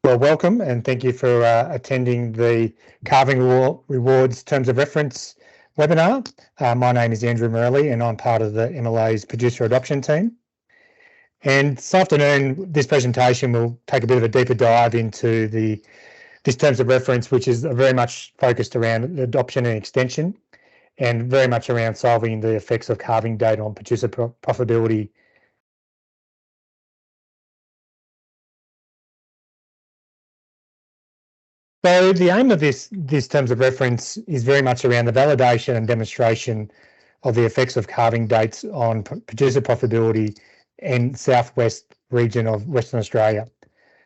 Well, welcome and thank you for attending the Calving Rewards Terms of Reference webinar. My name is Andrew Morelli and I'm part of the MLA's producer adoption team. And this afternoon, this presentation will take a bit of a deeper dive into this Terms of Reference, which is very much focused around adoption and extension and very much around solving the effects of calving date on producer profitability. So the aim of this Terms of Reference is very much around the validation and demonstration of the effects of calving dates on producer profitability in southwest region of Western Australia.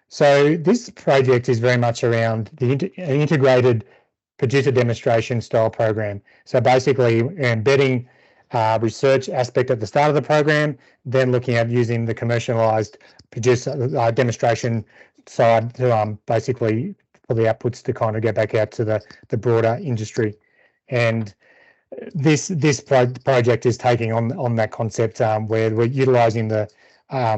So this project is very much around an integrated producer demonstration style program. So basically embedding research aspect at the start of the program, then looking at using the commercialized producer demonstration side to basically for the outputs to kind of go back out to the broader industry. And this project is taking on that concept where we're utilising the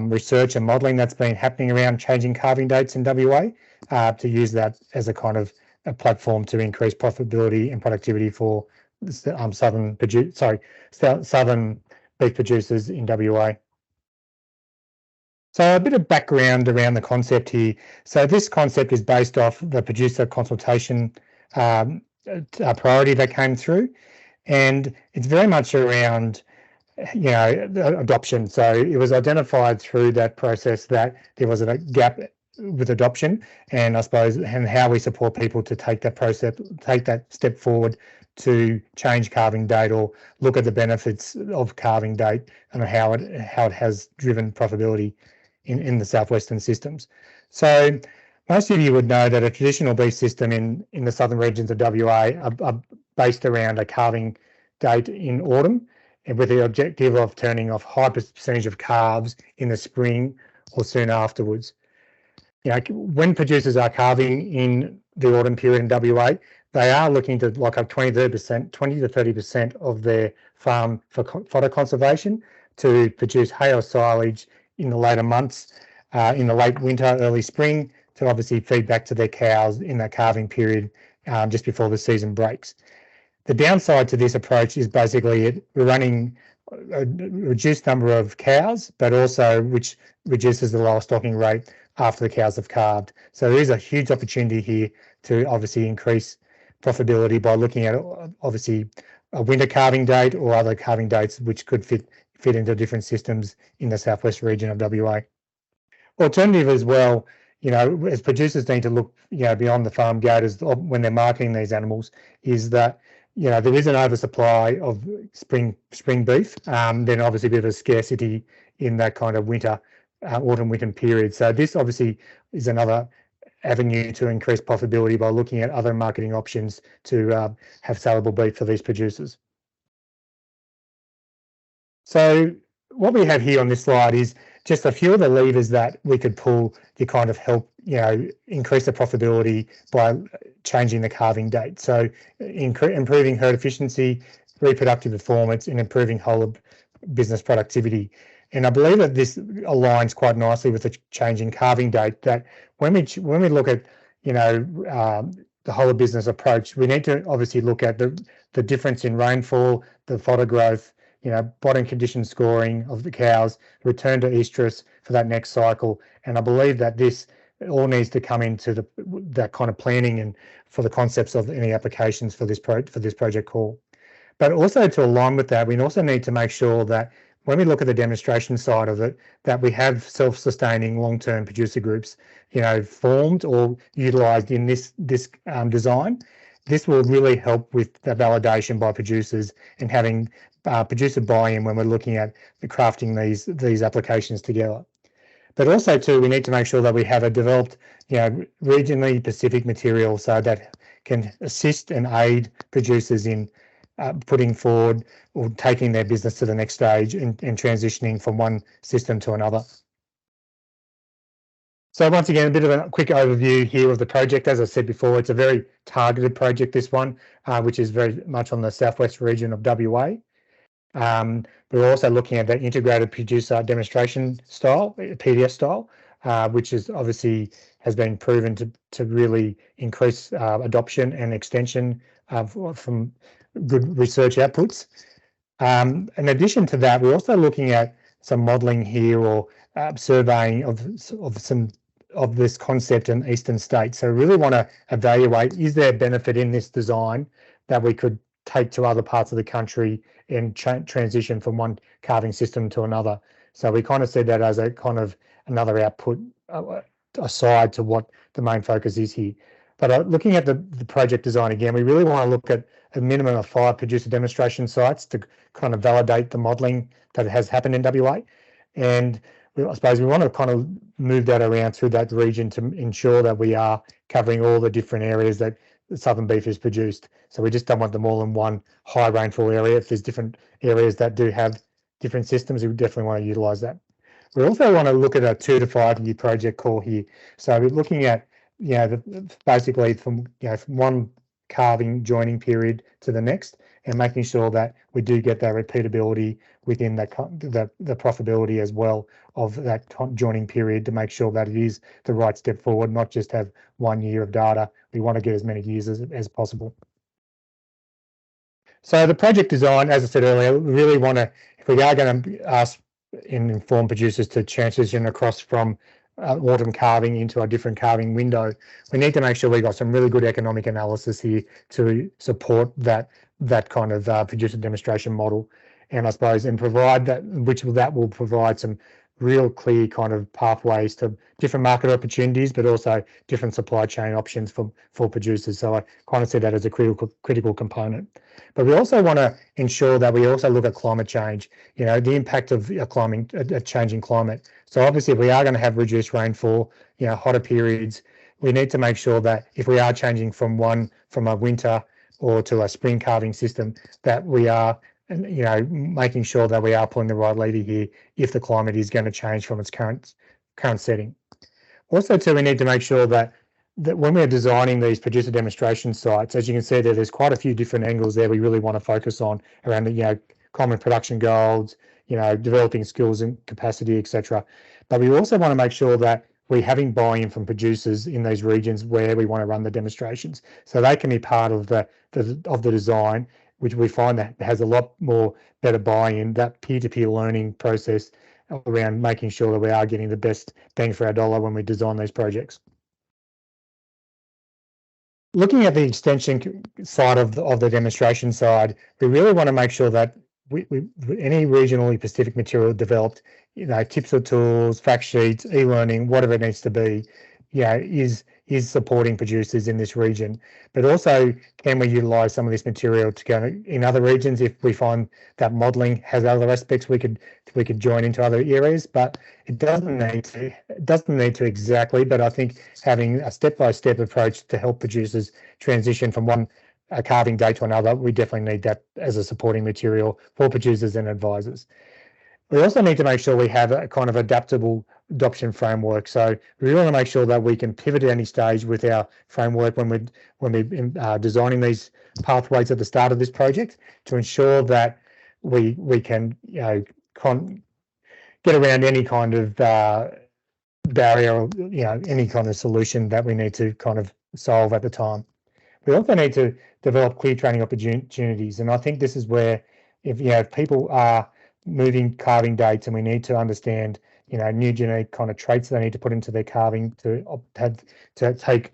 research and modelling that's been happening around changing calving dates in WA to use that as a kind of a platform to increase profitability and productivity for southern beef producers in WA. So a bit of background around the concept here. So this concept is based off the producer consultation priority that came through, and it's very much around, adoption. So it was identified through that process that there was a gap with adoption, and I suppose and how we support people to take that step forward to change calving date or look at the benefits of calving date and how it has driven profitability in the southwestern systems. So most of you would know that a traditional beef system in the southern regions of WA are based around a calving date in autumn, and with the objective of turning off high percentage of calves in the spring or soon afterwards. When producers are calving in the autumn period in WA, they are looking to lock up 20 to 30% of their farm for fodder conservation to produce hay or silage in the later months, in the late winter, early spring, to obviously feed back to their cows in that calving period just before the season breaks. The downside to this approach is basically we're running a reduced number of cows, but also which reduces the lower stocking rate after the cows have calved. So there is a huge opportunity here to obviously increase profitability by looking at obviously a winter calving date or other calving dates which could fit into different systems in the southwest region of WA. Alternative as well, as producers need to look, beyond the farm gate when they're marketing these animals, is that, there is an oversupply of spring beef, then obviously a bit of a scarcity in that kind of autumn winter period. So this obviously is another avenue to increase profitability by looking at other marketing options to have saleable beef for these producers. So what we have here on this slide is just a few of the levers that we could pull to kind of help, increase the profitability by changing the calving date. So improving herd efficiency, reproductive performance, and improving whole of business productivity. And I believe that this aligns quite nicely with the changing calving date, that when we look at, the whole of business approach, we need to obviously look at the difference in rainfall, the fodder growth, bottom condition scoring of the cows, return to estrus for that next cycle. And I believe that this all needs to come into that kind of planning and for the concepts of any applications for this project call. But also to align with that, we also need to make sure that when we look at the demonstration side of it, that we have self-sustaining long-term producer groups, formed or utilised in this design. This will really help with the validation by producers and having producer buy-in when we're looking at crafting these applications together. But also too, we need to make sure that we have a developed, regionally specific material so that can assist and aid producers in putting forward or taking their business to the next stage and transitioning from one system to another. So once again, a bit of a quick overview here of the project. As I said before, it's a very targeted project, this one, which is very much on the southwest region of WA. We're also looking at that integrated producer demonstration style, PDS style, which is obviously has been proven to really increase adoption and extension from good research outputs. In addition to that, we're also looking at some modelling here or surveying of some of this concept in eastern states. So we really want to evaluate, is there benefit in this design that we could take to other parts of the country and transition from one carving system to another. So we kind of see that as a kind of another output aside to what the main focus is here. But looking at the project design again, we really want to look at a minimum of 5 producer demonstration sites to kind of validate the modelling that has happened in WA. And I suppose we want to kind of move that around through that region to ensure that we are covering all the different areas that southern beef is produced. So we just don't want them all in one high rainfall area. If there's different areas that do have different systems, we definitely want to utilise that. We also want to look at a 2 to 5 year project call here. So we're looking at, basically from one carving joining period to the next, and making sure that we do get that repeatability within the profitability as well of that joining period, to make sure that it is the right step forward, not just have 1 year of data. We want to get as many years as possible. So the project design, as I said earlier, we really want to, if we are going to ask and inform producers to transition across from autumn calving into a different calving window, we need to make sure we've got some really good economic analysis here to support that kind of producer demonstration model, and I suppose and provide that, that will provide some real clear kind of pathways to different market opportunities, but also different supply chain options for producers. So I kind of see that as a critical component. But we also want to ensure that we also look at climate change, the impact of a changing climate. So obviously, if we are going to have reduced rainfall, hotter periods, we need to make sure that if we are changing from a winter or to a spring calving system, that we are making sure that we are pulling the right lever here if the climate is going to change from its current setting. Also, too, we need to make sure that when we're designing these producer demonstration sites, as you can see there, there's quite a few different angles there we really want to focus on around the common production goals, developing skills and capacity, etc. But we also want to make sure that we're having buy-in from producers in those regions where we want to run the demonstrations, so they can be part of the design, which we find that has a lot more better buy-in, that peer-to-peer learning process around making sure that we are getting the best bang for our dollar when we design these projects. Looking at the extension side of the demonstration side, we really want to make sure that any regionally specific material developed, tips or tools, fact sheets, e-learning, whatever it needs to be, is supporting producers in this region. But also, can we utilise some of this material to go in other regions if we find that modelling has other aspects we could join into other areas? But it doesn't need to exactly. But I think having a step-by-step approach to help producers transition from one carving date to another, we definitely need that as a supporting material for producers and advisors. We also need to make sure we have a kind of adaptable adoption framework. So we really want to make sure that we can pivot at any stage with our framework when we're designing these pathways at the start of this project, to ensure that we can get around any kind of barrier or any kind of solution that we need to kind of solve at the time. We also need to develop clear training opportunities, and I think this is where if people are moving calving dates, and we need to understand new genetic kind of traits they need to put into their calving to take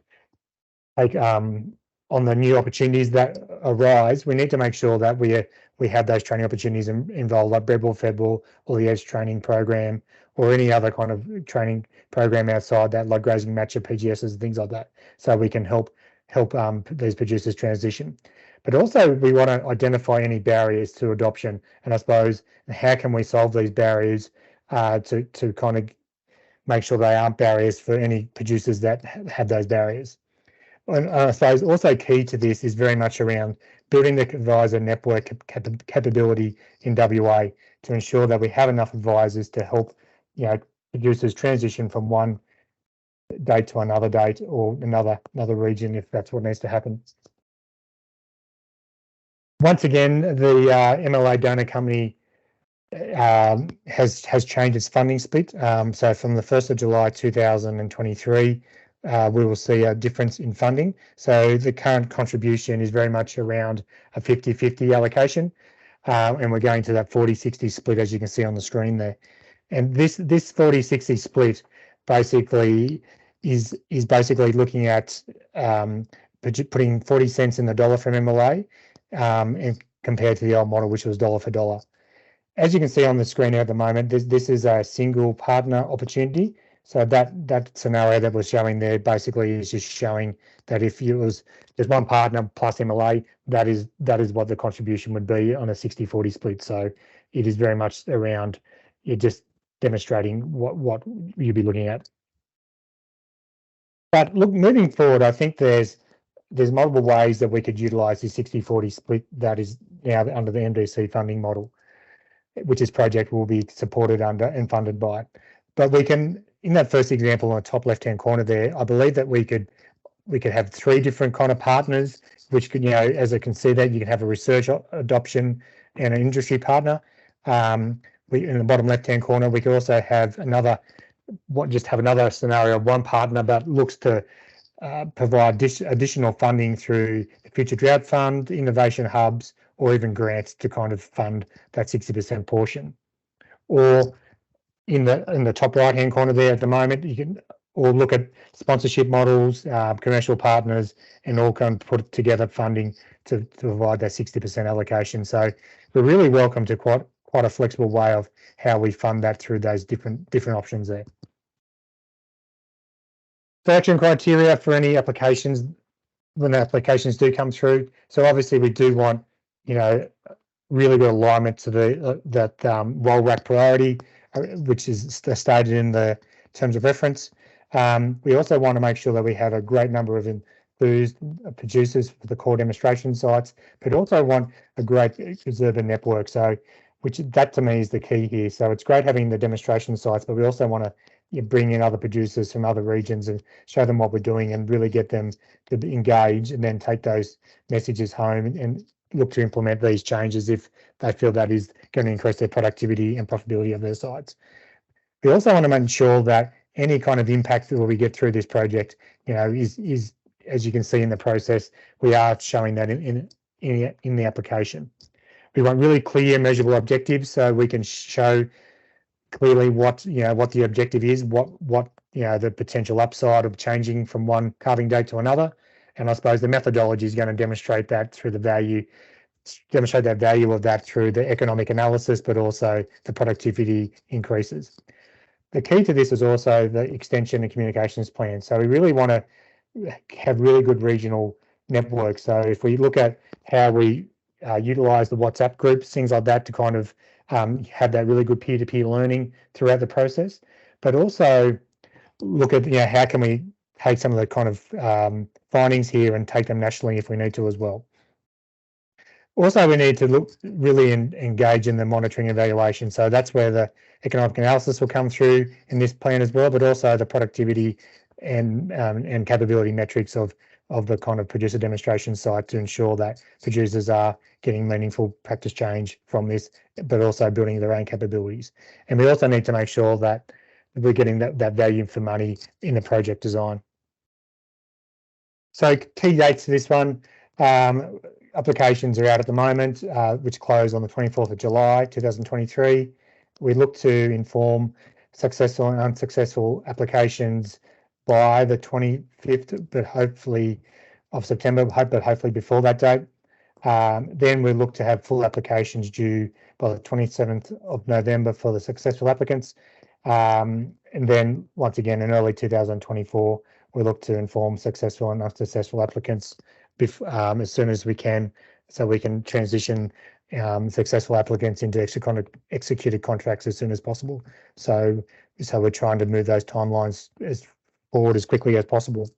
on the new opportunities that arise, we need to make sure that we have those training opportunities involved, like Bredball, Fedball, or the Edge training program, or any other kind of training program outside that, like grazing matcher, PGSs, and things like that, so we can help these producers transition. But also, we want to identify any barriers to adoption, and I suppose how can we solve these barriers to kind of make sure they aren't barriers for any producers that have those barriers. And I suppose also key to this is very much around building the advisor network capability in WA to ensure that we have enough advisors to help producers transition from one date to another date, or another region, if that's what needs to happen. Once again, the MLA donor company has changed its funding split. So from the 1st of July 2023, we will see a difference in funding. So the current contribution is very much around a 50-50 allocation, and we're going to that 40-60 split, as you can see on the screen there. And this 40-60 split basically is basically looking at putting 40 cents in the dollar from MLA, and compared to the old model, which was dollar for dollar. As you can see on the screen at the moment, this is a single partner opportunity. So that scenario that we're showing there basically is just showing that if there's one partner plus MLA, that is what the contribution would be on a 60-40 split. So it is very much around, you're just demonstrating what you'll be looking at. But look, moving forward, I think there's multiple ways that we could utilize the 60-40 split that is now under the MDC funding model, which this project will be supported under and funded by. But we can, in that first example on the top left-hand corner there, I believe that we could have 3 different kind of partners, which could, as I can see that you can have a research adoption and an industry partner. In the bottom left-hand corner, we could also have another scenario of one partner that looks to provide additional funding through the Future Drought Fund, innovation hubs, or even grants to kind of fund that 60% portion. Or in the top right-hand corner there at the moment, you can all look at sponsorship models, commercial partners, and all kind of put together funding to provide that 60% allocation. So we're really welcome to quite a flexible way of how we fund that through those different options there. Selection criteria for any applications when the applications do come through. So obviously we do want, really good alignment to that WOLRAC priority, which is stated in the terms of reference. We also want to make sure that we have a great number of enthused producers for the core demonstration sites, but also want a great observer network. So, that to me is the key here. So it's great having the demonstration sites, but we also want to bring in other producers from other regions and show them what we're doing and really get them to engage, and then take those messages home and look to implement these changes if they feel that is going to increase their productivity and profitability of their sites. We also want to make sure that any kind of impact that we get through this project, is, as you can see in the process, we are showing that in the application. We want really clear, measurable objectives so we can show clearly what the objective is, what the potential upside of changing from one calving date to another. And I suppose the methodology is going to demonstrate that through demonstrate that value of that through the economic analysis, but also the productivity increases. The key to this is also the extension and communications plan. So we really want to have really good regional networks. So if we look at how we utilize the WhatsApp groups, things like that, to kind of have that really good peer-to-peer learning throughout the process, but also look at how can we take some of the kind of findings here and take them nationally if we need to as well. Also, we need to really engage in the monitoring and evaluation. So that's where the economic analysis will come through in this plan as well, but also the productivity and capability metrics of the kind of producer demonstration site to ensure that producers are getting meaningful practice change from this, but also building their own capabilities. And we also need to make sure that we're getting that value for money in the project design. So key dates to this one. Applications are out at the moment, which close on the 24th of July 2023. We look to inform successful and unsuccessful applications by the 25th, but hopefully of September, but hopefully before that date. Then we look to have full applications due by the 27th of November for the successful applicants. And then once again in early 2024, we look to inform successful and unsuccessful applicants as soon as we can, so we can transition successful applicants into executed contracts as soon as possible. So we're trying to move those timelines forward as quickly as possible.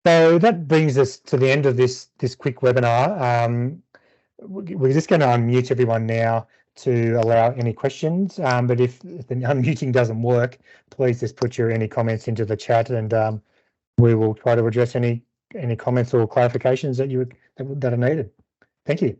So that brings us to the end of this quick webinar. We're just going to unmute everyone now to allow any questions. But if the unmuting doesn't work, please just put any comments into the chat, and we will try to address any comments or clarifications that are needed. Thank you.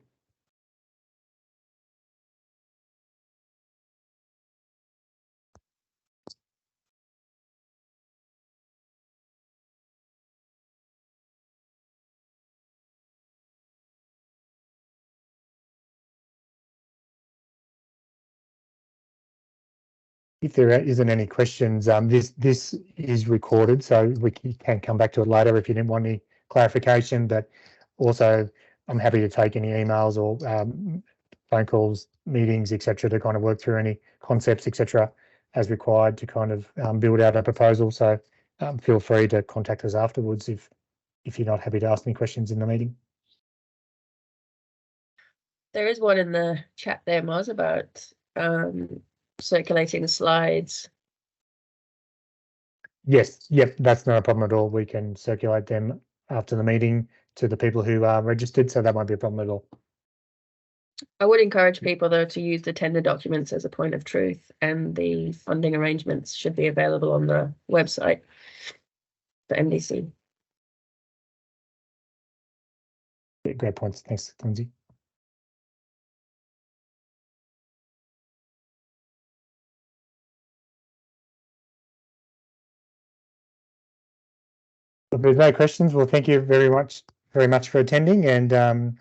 if there isn't any questions, this is recorded, so you can come back to it later if you didn't want any clarification. But also, I'm happy to take any emails or phone calls, meetings, etc., to kind of work through any concepts, etc., as required to kind of build out a proposal. So feel free to contact us afterwards if you're not happy to ask any questions in the meeting. There is one in the chat there, Moz, about circulating slides. Yes, yep, that's not a problem at all. We can circulate them after the meeting to the people who are registered, so that won't be a problem at all. I would encourage people, though, to use the tender documents as a point of truth, and the funding arrangements should be available on the website for MDC. Yeah, great points. Thanks, Lindsay. If there's no questions, well, thank you very much for attending, and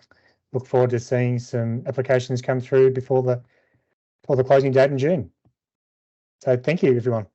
look forward to seeing some applications come through before the closing date in June. So thank you, everyone.